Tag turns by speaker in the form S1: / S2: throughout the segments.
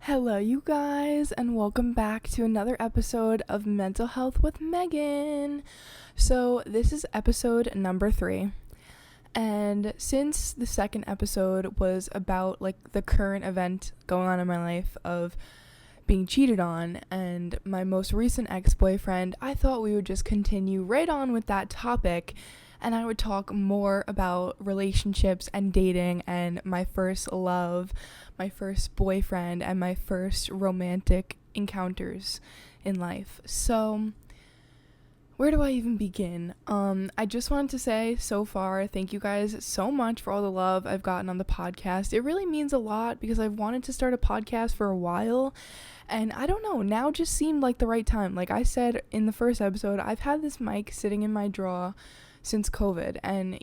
S1: Hello, you guys, and welcome back to another episode of Mental Health with Megan. So, this is episode number 3. And since the second episode was about the current event going on in my life of being cheated on and my most recent ex-boyfriend, I thought we would just continue right on with that topic, and I would talk more about relationships and dating and my first love, my first boyfriend, and my first romantic encounters in life. So, where do I even begin? I just wanted to say, so far, thank you guys so much for all the love I've gotten on the podcast. It really means a lot because I've wanted to start a podcast for a while, and I don't know, now just seemed like the right time. Like I said in the first episode, I've had this mic sitting in my drawer since COVID, and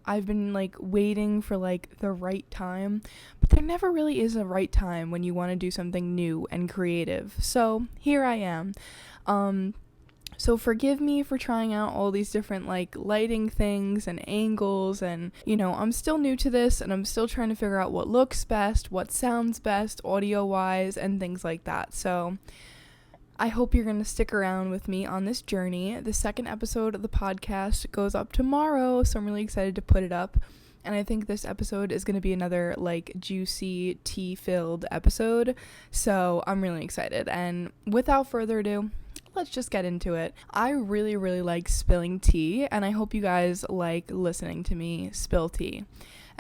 S1: I've been waiting for the right time, but there never really is a right time when you want to do something new and creative. So here I am. So forgive me for trying out all these different lighting things and angles, and I'm still new to this and I'm still trying to figure out what looks best, what sounds best audio wise, and things like that. So I hope you're going to stick around with me on this journey. The second episode of the podcast goes up tomorrow, so I'm really excited to put it up. And I think this episode is going to be another juicy, tea-filled episode. So I'm really excited. And without further ado, let's just get into it. I really, really like spilling tea, and I hope you guys like listening to me spill tea.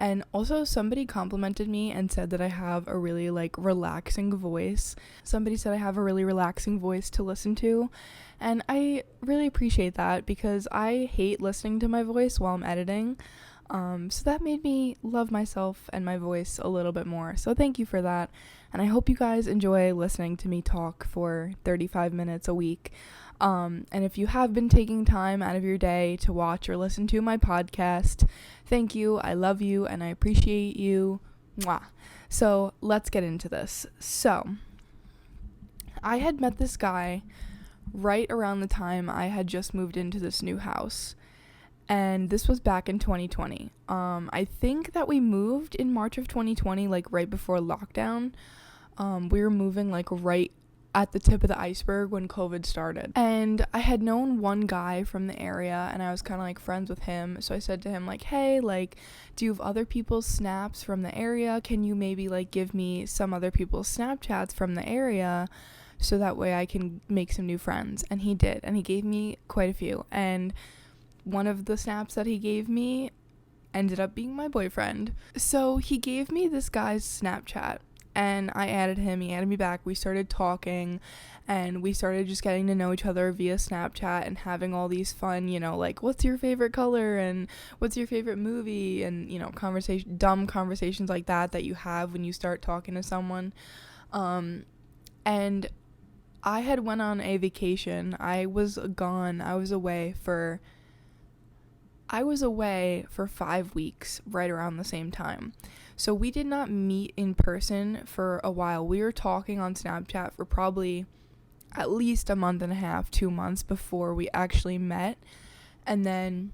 S1: And also, somebody complimented me and said that I have a really relaxing voice. Somebody said I have a really relaxing voice to listen to, and I really appreciate that because I hate listening to my voice while I'm editing. So that made me love myself and my voice a little bit more. So thank you for that. And I hope you guys enjoy listening to me talk for 35 minutes a week. And if you have been taking time out of your day to watch or listen to my podcast, thank you. I love you and I appreciate you. Mwah. So let's get into this. So I had met this guy right around the time I had just moved into this new house. And this was back in 2020. I think that we moved in March of 2020, right before lockdown. We were moving right at the tip of the iceberg when COVID started. And I had known one guy from the area, and I was kind of friends with him. So I said to him hey, do you have other people's snaps from the area? Can you maybe give me some other people's Snapchats from the area so that way I can make some new friends? And he did, and he gave me quite a few. And one of the snaps that he gave me ended up being my boyfriend. So he gave me this guy's Snapchat, and I added him. He added me back. We started talking, and we started just getting to know each other via Snapchat and having all these fun, what's your favorite color and what's your favorite movie, and dumb conversations like that you have when you start talking to someone. And I had went on a vacation. I was gone. I was away for 5 weeks right around the same time. So we did not meet in person for a while. We were talking on Snapchat for probably at least a month and a half, 2 months before we actually met. And then,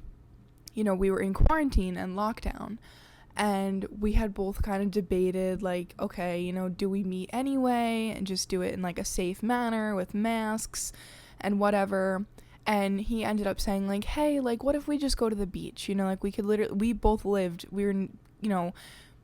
S1: we were in quarantine and lockdown. And we had both kind of debated, okay, do we meet anyway and just do it in a safe manner with masks and whatever. And he ended up saying hey, what if we just go to the beach? We could we both lived, we were,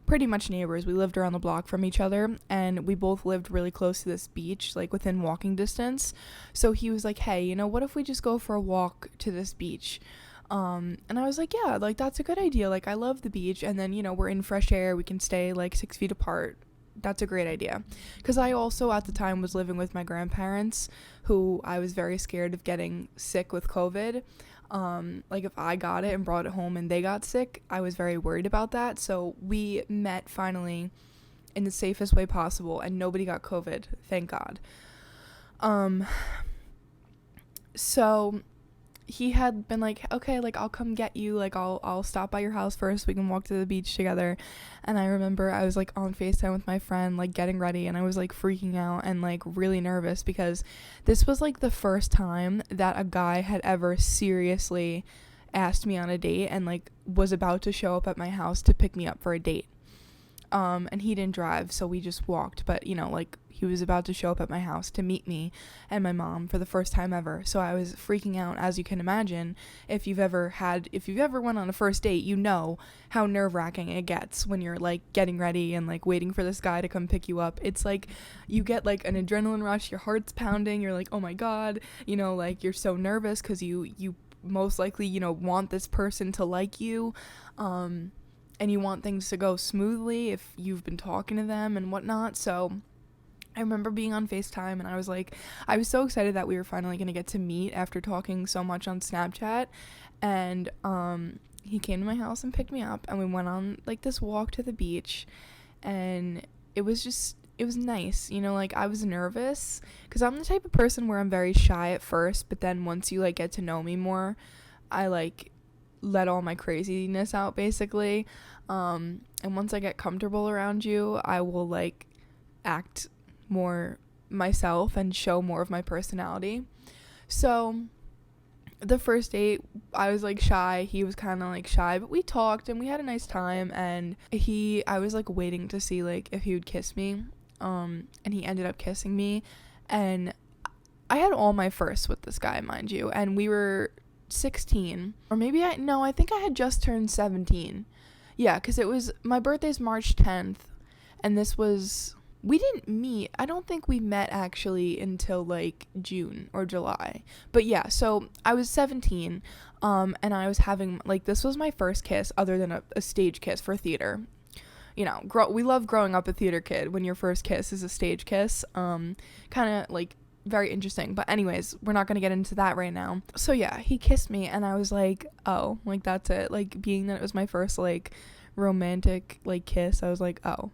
S1: pretty much neighbors. We lived around the block from each other, and we both lived really close to this beach, within walking distance. So he was hey, what if we just go for a walk to this beach? And I was yeah, that's a good idea. I love the beach, and then, we're in fresh air. We can stay 6 feet apart. That's a great idea. Because I also at the time was living with my grandparents, who I was very scared of getting sick with COVID. If I got it and brought it home and they got sick, I was very worried about that. So we met finally in the safest way possible, and nobody got COVID, thank God. So he had been okay, I'll come get you, I'll stop by your house first, we can walk to the beach together. And I remember I was on FaceTime with my friend, getting ready, and I was freaking out and really nervous because this was the first time that a guy had ever seriously asked me on a date and was about to show up at my house to pick me up for a date. And he didn't drive, so we just walked. But, like, he was about to show up at my house to meet me and my mom for the first time ever. So I was freaking out, as you can imagine. If you've ever went on a first date, you know how nerve-wracking it gets when you're, like, getting ready and, like, waiting for this guy to come pick you up. It's like you get, like, an adrenaline rush, your heart's pounding, you're like, oh my god, like, you're so nervous because you most likely, want this person to like you, and you want things to go smoothly if you've been talking to them and whatnot. So I remember being on FaceTime, and I was so excited that we were finally going to get to meet after talking so much on Snapchat. And he came to my house and picked me up, and we went on, like, this walk to the beach, and it was nice. Like, I was nervous because I'm the type of person where I'm very shy at first, but then once you, like, get to know me more, I, like, let all my craziness out, basically. And once I get comfortable around you, I will, like, act more myself and show more of my personality. So the first date, I was, like, shy. He was kind of, like, shy, but we talked and we had a nice time. And I was, like, waiting to see, like, if he would kiss me. And he ended up kissing me. And I had all my firsts with this guy, mind you. And we were 16, or maybe I think I had just turned 17. Yeah, because my birthday's March 10th, and we didn't meet. I don't think we met actually until, like, June or July. But yeah, so I was 17, and I was having, like, this was my first kiss other than a stage kiss for theater. We love growing up a theater kid when your first kiss is a stage kiss. Kind of, like, very interesting. But anyways, we're not going to get into that right now. So yeah, he kissed me, and I was like, oh, like, that's it. Like, being that it was my first, like, romantic, like, kiss, I was like, oh.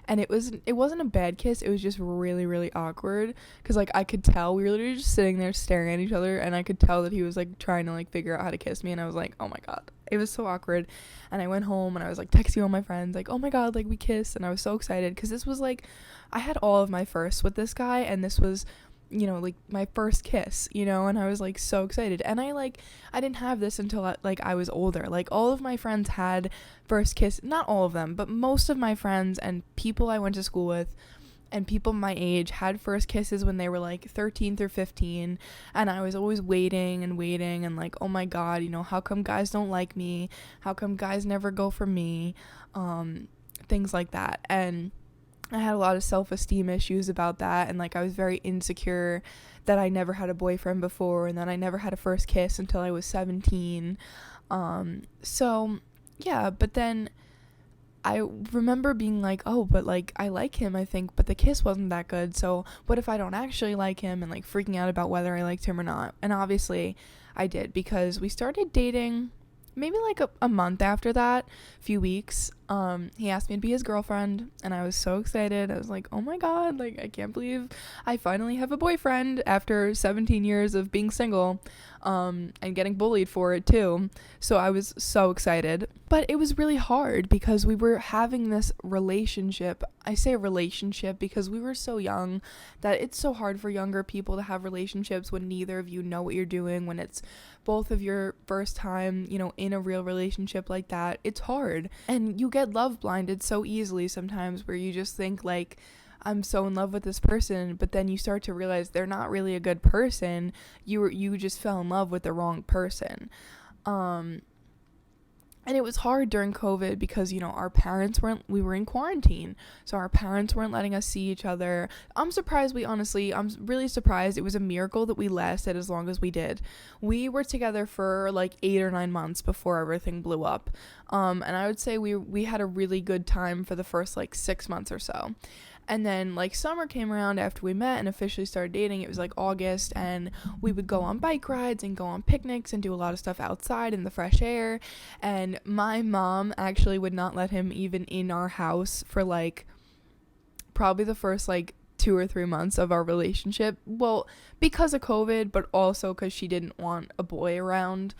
S1: And it wasn't a bad kiss. It was just really, really awkward because, like, I could tell we were literally just sitting there staring at each other, and I could tell that he was, like, trying to, like, figure out how to kiss me, and I was like, oh my god, it was so awkward. And I went home and I was, like, texting all my friends, like, oh my god, like, we kissed. And I was so excited because this was, like, I had all of my firsts with this guy, and this was, like, my first kiss, and I was, like, so excited. And I didn't have this until, like, I was older. Like, all of my friends had first kiss, not all of them, but most of my friends and people I went to school with and people my age had first kisses when they were, like, 13 through 15, and I was always waiting and, like, oh my god, how come guys don't like me? How come guys never go for me? Things like that. And I had a lot of self-esteem issues about that, and, like, I was very insecure that I never had a boyfriend before, and that I never had a first kiss until I was 17. So yeah, but then I remember being like, oh, but, like, I like him, I think, but the kiss wasn't that good, so what if I don't actually like him, and, like, freaking out about whether I liked him or not. And obviously I did, because we started dating maybe, like, a month after that, few weeks. He asked me to be his girlfriend, and I was so excited. I was like, oh my god, like, I can't believe I finally have a boyfriend after 17 years of being single, and getting bullied for it too. So I was so excited. But it was really hard because we were having this relationship. I say relationship because we were so young that it's so hard for younger people to have relationships when neither of you know what you're doing, when it's both of your first time, in a real relationship like that. It's hard. And you get love blinded so easily sometimes, where you just think, like, I'm so in love with this person, but then you start to realize they're not really a good person. You just fell in love with the wrong person. And it was hard during COVID because, we were in quarantine. So our parents weren't letting us see each other. I'm really surprised. It was a miracle that we lasted as long as we did. We were together for, like, 8 or 9 months before everything blew up. And I would say we had a really good time for the first, like, 6 months or so. And then, like, summer came around after we met and officially started dating. It was, like, August, and we would go on bike rides and go on picnics and do a lot of stuff outside in the fresh air. And my mom actually would not let him even in our house for, like, probably the first, like, 2 or 3 months of our relationship. Well, because of COVID, but also because she didn't want a boy around.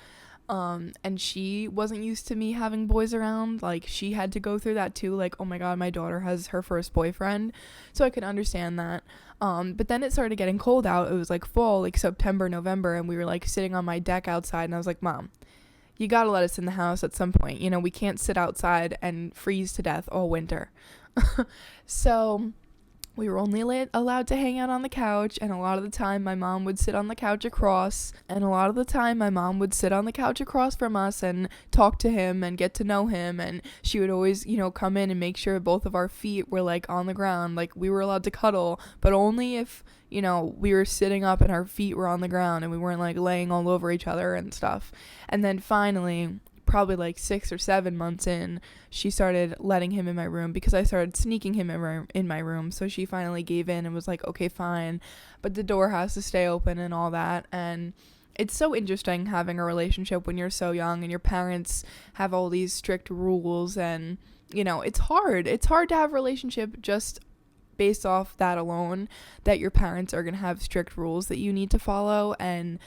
S1: And she wasn't used to me having boys around. Like, she had to go through that too. Like, oh my god, my daughter has her first boyfriend. So I could understand that. But then it started getting cold out. It was, like, fall, like, September, November, and we were, like, sitting on my deck outside, and I was like, Mom, you gotta let us in the house at some point. You know, we can't sit outside and freeze to death all winter. So we were only allowed to hang out on the couch, and a lot of the time my mom would sit on the couch across, from us and talk to him and get to know him, and she would always, you know, come in and make sure both of our feet were like on the ground. Like, we were allowed to cuddle, but only if, you know, we were sitting up and our feet were on the ground and we weren't like laying all over each other and stuff. And then finally, probably like 6 or 7 months in, she started letting him in my room because I started sneaking him in my room. So she finally gave in and was like, okay, fine, but the door has to stay open and all that. And it's so interesting having a relationship when you're so young and your parents have all these strict rules, and, you know, it's hard to have a relationship just based off that alone, that your parents are going to have strict rules that you need to follow. And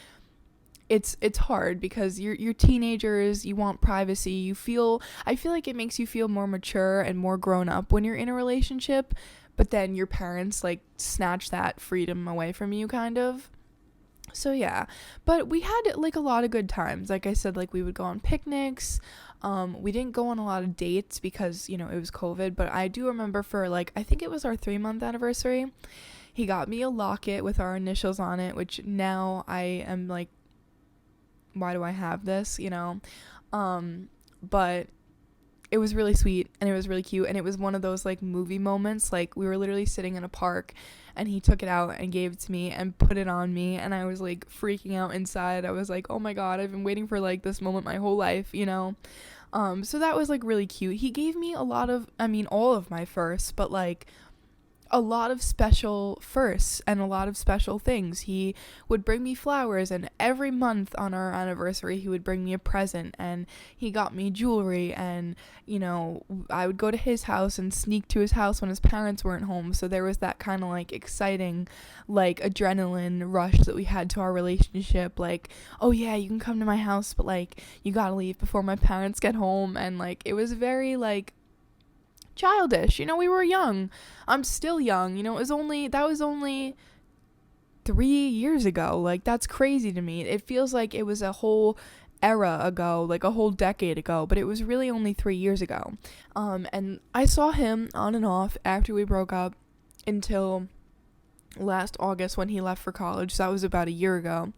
S1: it's hard because you're teenagers, you want privacy, I feel like it makes you feel more mature and more grown up when you're in a relationship, but then your parents like snatch that freedom away from you, kind of. So yeah, but we had like a lot of good times. Like I said, like we would go on picnics. We didn't go on a lot of dates because, you know, it was COVID, but I do remember for like, I think it was our 3-month anniversary, he got me a locket with our initials on it, which now I am like, why do I have this, you know? But it was really sweet and it was really cute, and it was one of those like movie moments. Like, we were literally sitting in a park and he took it out and gave it to me and put it on me, and I was like freaking out inside. I was like, oh my god, I've been waiting for like this moment my whole life, you know? So that was like really cute. He gave me all of my firsts, but like a lot of special firsts and a lot of special things. He would bring me flowers, and every month on our anniversary he would bring me a present, and he got me jewelry, and, you know, I would go to his house and sneak to his house when his parents weren't home. So there was that kind of like exciting like adrenaline rush that we had to our relationship, like, oh yeah, you can come to my house, but like you gotta leave before my parents get home. And like it was very like childish, you know, we were young. I'm still young, you know. That was only 3 years ago. Like, that's crazy to me. It feels like it was a whole era ago, like a whole decade ago, but it was really only 3 years ago. And I saw him on and off after we broke up until last August when he left for college. So that was about a year ago.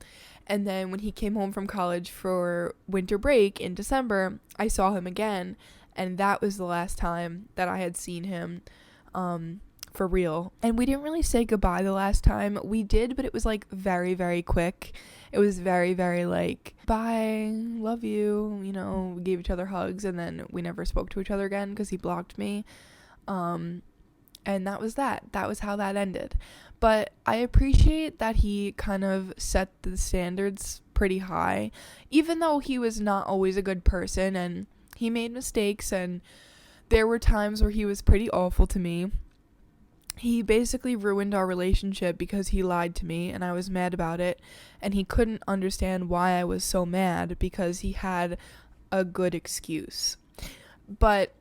S1: And then when he came home from college for winter break in December, I saw him again. And that was the last time that I had seen him for real. And we didn't really say goodbye the last time. We did, but it was like very, very quick. It was very, very like, bye, love you, you know, we gave each other hugs, and then we never spoke to each other again because he blocked me. And that was that. That was how that ended. But I appreciate that he kind of set the standards pretty high, even though he was not always a good person, and he made mistakes, and there were times where he was pretty awful to me. He basically ruined our relationship because he lied to me, and I was mad about it, and he couldn't understand why I was so mad because he had a good excuse. But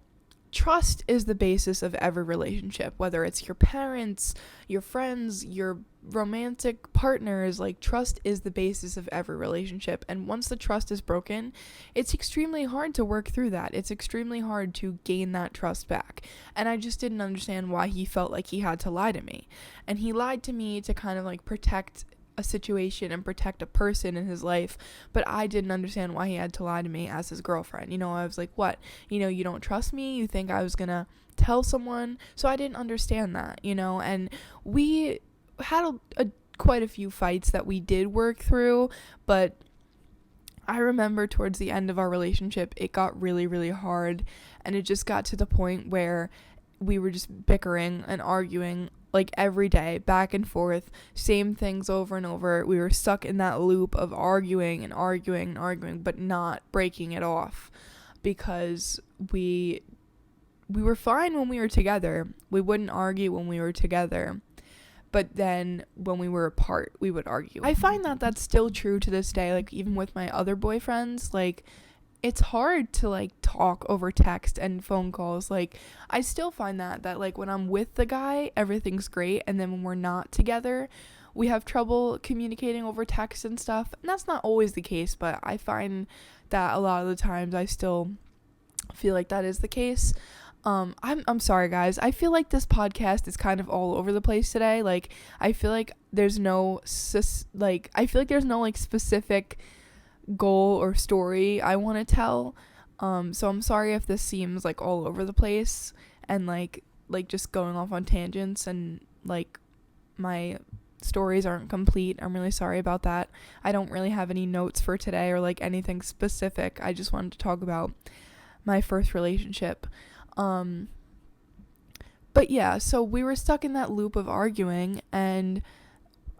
S1: trust is the basis of every relationship, whether it's your parents, your friends, your romantic partners. Like, trust is the basis of every relationship, and once the trust is broken, it's extremely hard to work through that. It's extremely hard to gain that trust back, and I just didn't understand why he felt like he had to lie to me. And he lied to me to kind of like protect a situation and protect a person in his life, but I didn't understand why he had to lie to me as his girlfriend. You know, I was like, what? You know, you don't trust me? You think I was gonna tell someone? So I didn't understand that, you know, and we had quite a few fights that we did work through, but I remember towards the end of our relationship, it got really, really hard, and it just got to the point where we were just bickering and arguing like every day, back and forth, same things over and over. We were stuck in that loop of arguing and arguing and arguing, but not breaking it off, because we were fine when we were together. We wouldn't argue when we were together, but then when we were apart, we would argue. I find that that's still true to this day. Like, even with my other boyfriends, like, it's hard to like talk over text and phone calls. Like, I still find that like when I'm with the guy, everything's great, and then when we're not together, we have trouble communicating over text and stuff. And that's not always the case, but I find that a lot of the times I still feel like that is the case. I'm sorry guys. I feel like this podcast is kind of all over the place today. Like I feel like there's no specific goal or story I want to tell. So I'm sorry if this seems like all over the place and like just going off on tangents and like my stories aren't complete. I'm really sorry about that. I don't really have any notes for today or like anything specific. I just wanted to talk about my first relationship. But yeah, so we were stuck in that loop of arguing, and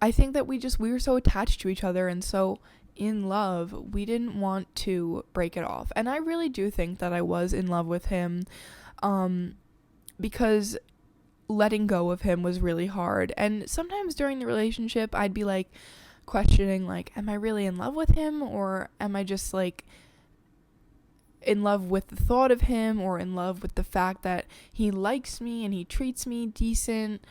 S1: I think that we were so attached to each other and so in love, we didn't want to break it off. And I really do think that I was in love with him, because letting go of him was really hard. And sometimes during the relationship, I'd be like questioning, like, am I really in love with him, or am I just like in love with the thought of him, or in love with the fact that he likes me and he treats me decent.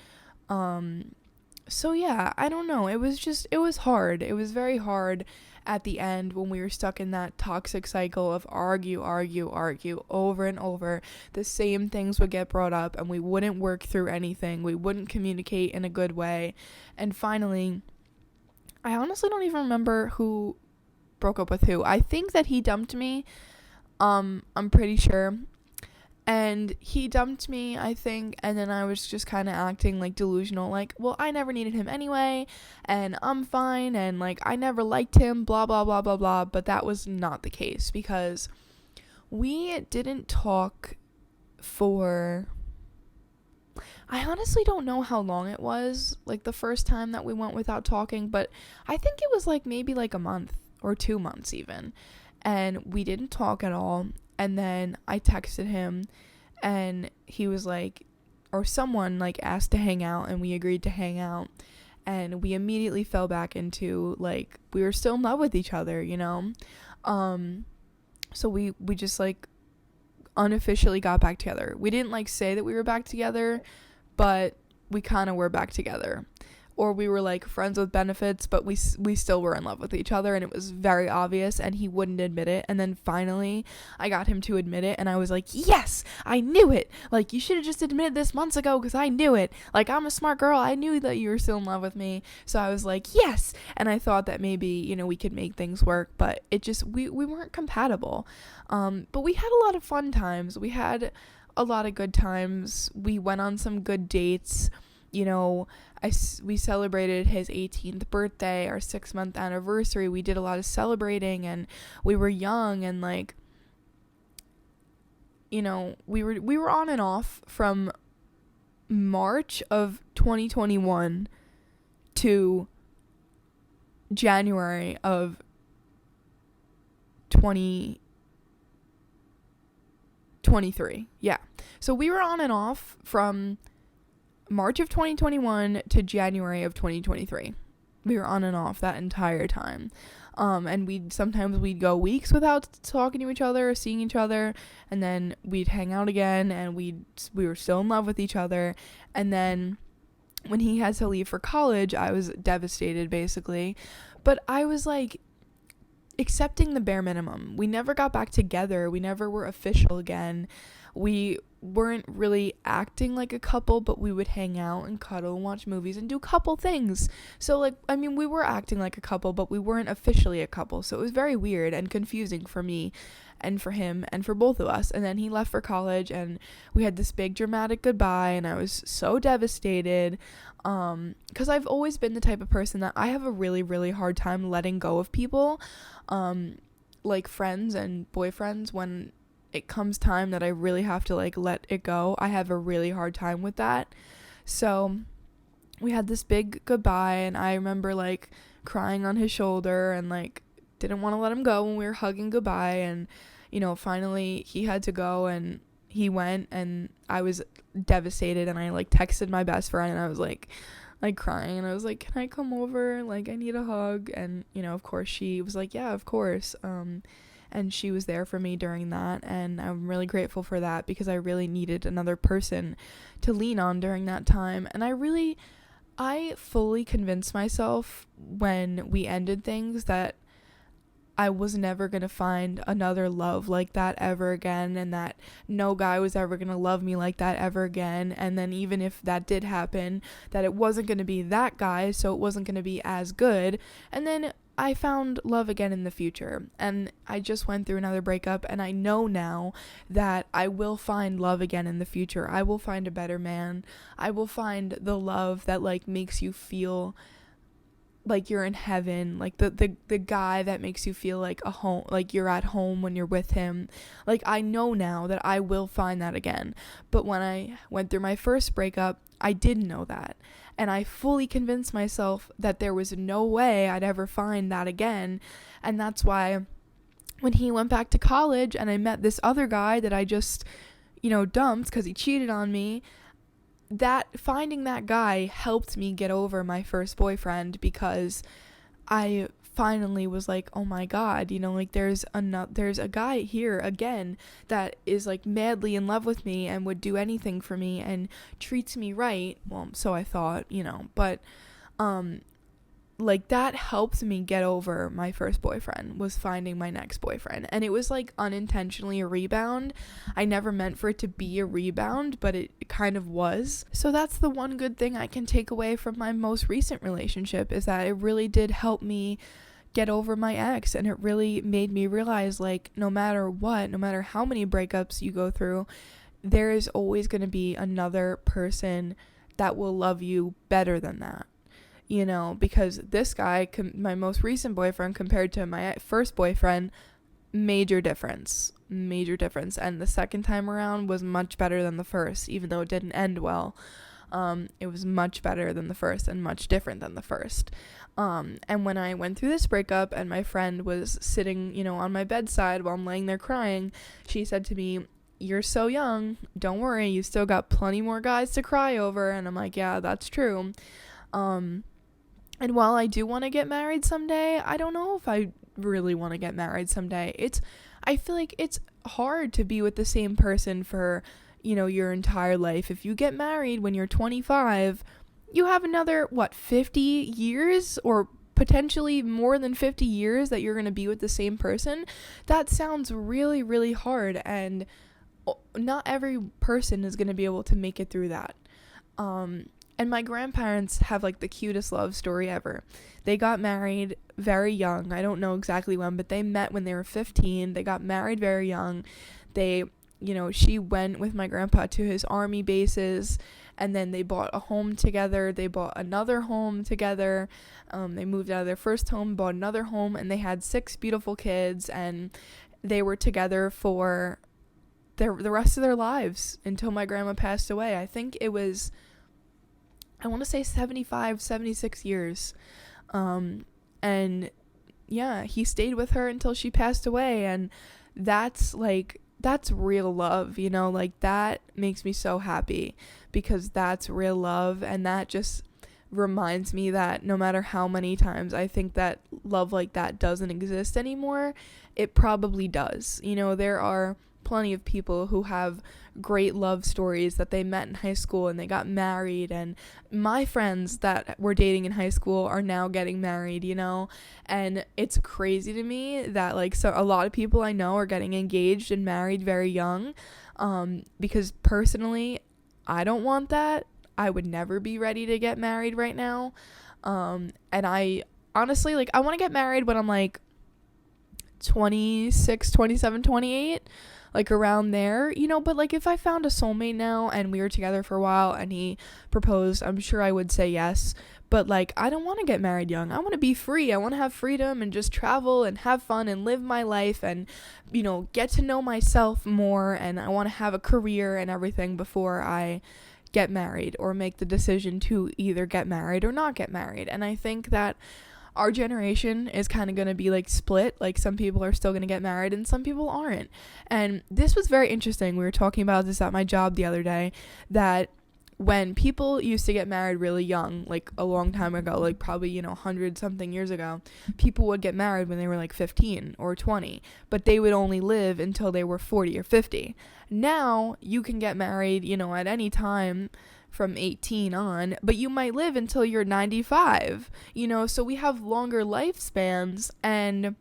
S1: So yeah, I don't know. It was hard. It was very hard at the end when we were stuck in that toxic cycle of argue over and over. The same things would get brought up and we wouldn't work through anything. We wouldn't communicate in a good way. And finally, I honestly don't even remember who broke up with who. I think that he dumped me. I'm pretty sure. And he dumped me, I think, and then I was just kind of acting like delusional, like, well, I never needed him anyway, and I'm fine, and like, I never liked him, blah, blah, blah, blah, blah. But that was not the case, because we didn't talk for, I honestly don't know how long it was, like the first time that we went without talking, but I think it was like maybe like a month or 2 months even. And we didn't talk at all. And then I texted him and he was like, or someone like asked to hang out, and we agreed to hang out. And we immediately fell back into like, we were still in love with each other, you know? So we just like unofficially got back together. We didn't like say that we were back together, but we kind of were back together. Or we were like friends with benefits, but we still were in love with each other, and it was very obvious, and he wouldn't admit it. And then finally I got him to admit it, and I was like, yes, I knew it. Like, you should have just admitted this months ago, because I knew it. Like, I'm a smart girl. I knew that you were still in love with me. So I was like, yes. And I thought that maybe, you know, we could make things work, but it just, we weren't compatible. But we had a lot of fun times. We had a lot of good times. We went on some good dates. You know, we celebrated his 18th birthday, our 6-month anniversary. We did a lot of celebrating, and we were young, and like, you know, we were on and off from March of 2021 to January of 2023. Yeah. So we were on and off from March of 2021 to January of 2023. We were on and off that entire time. And sometimes we'd go weeks without talking to each other or seeing each other, and then we'd hang out again, and we were still in love with each other. And then when he had to leave for college, I was devastated, basically. But I was like accepting the bare minimum. We never got back together. We never were official again. We weren't really acting like a couple, but we would hang out and cuddle and watch movies and do couple things. So like, I mean, we were acting like a couple, but we weren't officially a couple. So it was very weird and confusing for me and for him and for both of us. And then he left for college, and we had this big dramatic goodbye, and I was so devastated, because I've always been the type of person that I have a really, really hard time letting go of people, like friends and boyfriends. When it comes time that I really have to like let it go, I have a really hard time with that. So we had this big goodbye, and I remember like crying on his shoulder and like didn't want to let him go when we were hugging goodbye. And you know, finally he had to go, and he went, and I was devastated, and I like texted my best friend, and I was like crying, and I was like, can I come over, like I need a hug? And you know, of course she was like, yeah, of course. And she was there for me during that, and I'm really grateful for that, because I really needed another person to lean on during that time. And I I fully convinced myself when we ended things that I was never going to find another love like that ever again, and that no guy was ever going to love me like that ever again. And then even if that did happen, that it wasn't going to be that guy, so it wasn't going to be as good. And then I found love again in the future, and I just went through another breakup, and I know now that I will find love again in the future. I will find a better man. I will find the love that like makes you feel like you're in heaven, like the guy that makes you feel like a home, like you're at home when you're with him. Like, I know now that I will find that again. But when I went through my first breakup, I didn't know that, and I fully convinced myself that there was no way I'd ever find that again. And that's why when he went back to college and I met this other guy that I just, dumped because he cheated on me, that finding that guy helped me get over my first boyfriend, because I finally was like, oh my god, like there's a guy here again that is like madly in love with me and would do anything for me and treats me right. Well, so I thought, but like that helped me get over my first boyfriend, was finding my next boyfriend. And it was like unintentionally a rebound. I never meant for it to be a rebound, but it kind of was. So that's the one good thing I can take away from my most recent relationship, is that it really did help me get over my ex, and it really made me realize, like, no matter what, no matter how many breakups you go through, there is always going to be another person that will love you better than that. Because this guy, my most recent boyfriend compared to my first boyfriend, major difference. And the second time around was much better than the first, even though it didn't end well. It was much better than the first and much different than the first. And when I went through this breakup and my friend was sitting, on my bedside while I'm laying there crying, she said to me, "You're so young. Don't worry. You still got plenty more guys to cry over." And I'm like, yeah, that's true. And while I do want to get married someday, I don't know if I really want to get married someday. I feel like it's hard to be with the same person for, your entire life. If you get married when you're 25, you have another, 50 years or potentially more than 50 years that you're going to be with the same person. That sounds really, really hard, and not every person is going to be able to make it through that. And my grandparents have like the cutest love story ever. They got married very young. I don't know exactly when, but they met when they were 15. They got married very young. She went with my grandpa to his army bases, and then they bought a home together. They bought another home together. They moved out of their first home, bought another home, and they had 6 beautiful kids, and they were together for the rest of their lives until my grandma passed away. I think it was, I want to say 75, 76 years. And yeah, he stayed with her until she passed away. And that's real love, like that makes me so happy, because that's real love. And that just reminds me that no matter how many times I think that love like that doesn't exist anymore, it probably does. There are plenty of people who have great love stories that they met in high school and they got married, and my friends that were dating in high school are now getting married, and it's crazy to me that a lot of people I know are getting engaged and married very young, because personally I don't want that. I would never be ready to get married right now, and I honestly I want to get married when I'm 26, 27, 28, around there, but if I found a soulmate now and we were together for a while and he proposed, I'm sure I would say yes. But I don't want to get married young. I want to be free. I want to have freedom and just travel and have fun and live my life and, get to know myself more. And I want to have a career and everything before I get married or make the decision to either get married or not get married. And I think that our generation is kind of going to be split. Some people are still going to get married and some people aren't. And this was very interesting. We were talking about this at my job the other day, that when people used to get married really young, a long time ago, probably 100 something years ago, people would get married when they were 15 or 20, but they would only live until they were 40 or 50. Now you can get married, at any time, from 18 on, but you might live until you're 95, so we have longer lifespans, and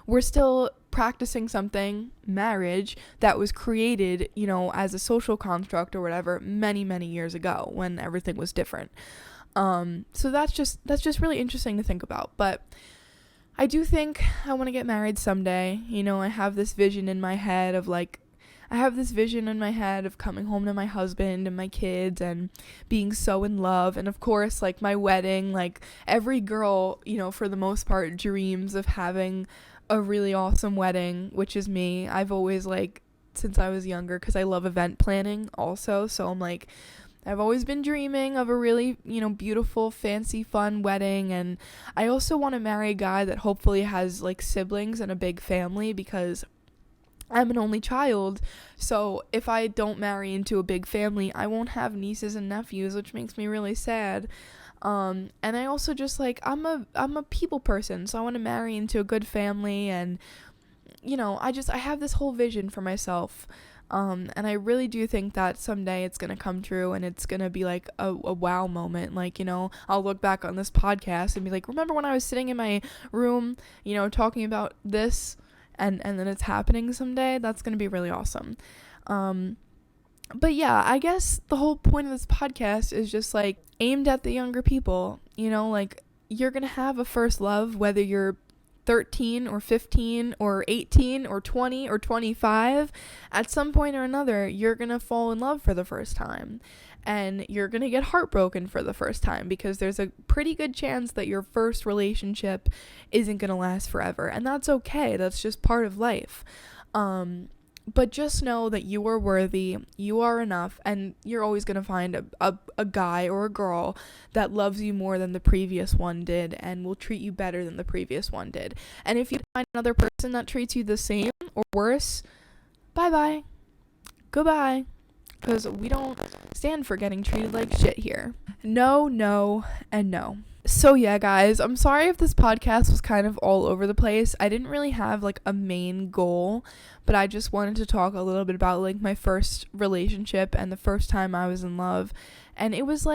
S1: we're still practicing something, marriage, that was created, as a social construct or whatever many, many years ago when everything was different. So that's just really interesting to think about. But I do think I want to get married someday. I have this vision in my head of coming home to my husband and my kids and being so in love. And of course, like, my wedding, like, every girl, for the most part, dreams of having a really awesome wedding, which is me. I've always, since I was younger, because I love event planning also, so I've always been dreaming of a really, beautiful, fancy, fun wedding. And I also want to marry a guy that hopefully has, siblings and a big family, because I'm an only child. So if I don't marry into a big family, I won't have nieces and nephews, which makes me really sad. And I also just, I'm a people person, so I want to marry into a good family. And, I have this whole vision for myself. And I really do think that someday it's going to come true, and it's going to be a wow moment. I'll look back on this podcast and be like, remember when I was sitting in my room, talking about this, and then it's happening someday? That's going to be really awesome. But yeah, I guess the whole point of this podcast is just aimed at the younger people. You're going to have a first love, whether you're 13 or 15 or 18 or 20 or 25. At some point or another, you're going to fall in love for the first time, and you're going to get heartbroken for the first time, because there's a pretty good chance that your first relationship isn't going to last forever, and that's okay. That's just part of life. But just know that you are worthy, you are enough, and you're always going to find a guy or a girl that loves you more than the previous one did and will treat you better than the previous one did. And if you find another person that treats you the same or worse, bye-bye. Goodbye. Because we don't stand for getting treated like shit here. No, no, and no. So yeah, guys, I'm sorry if this podcast was kind of all over the place. I didn't really have a main goal, but I just wanted to talk a little bit about my first relationship and the first time I was in love. And it was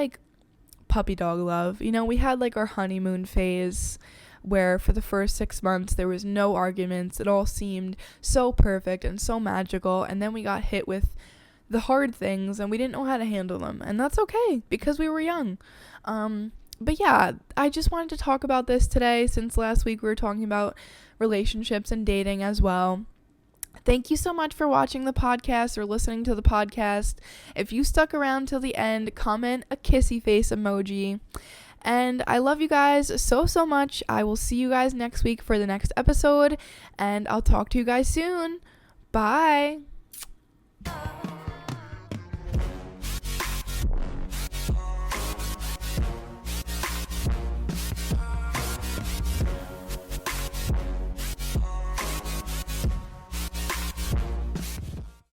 S1: puppy dog love. We had our honeymoon phase where for the first 6 months there was no arguments. It all seemed so perfect and so magical, and then we got hit with the hard things and we didn't know how to handle them, and that's okay because we were young. But yeah, I just wanted to talk about this today, since last week we were talking about relationships and dating as well. Thank you so much for watching the podcast or listening to the podcast. If you stuck around till the end, comment a kissy face emoji. And I love you guys so, so much. I will see you guys next week for the next episode, and I'll talk to you guys soon. Bye.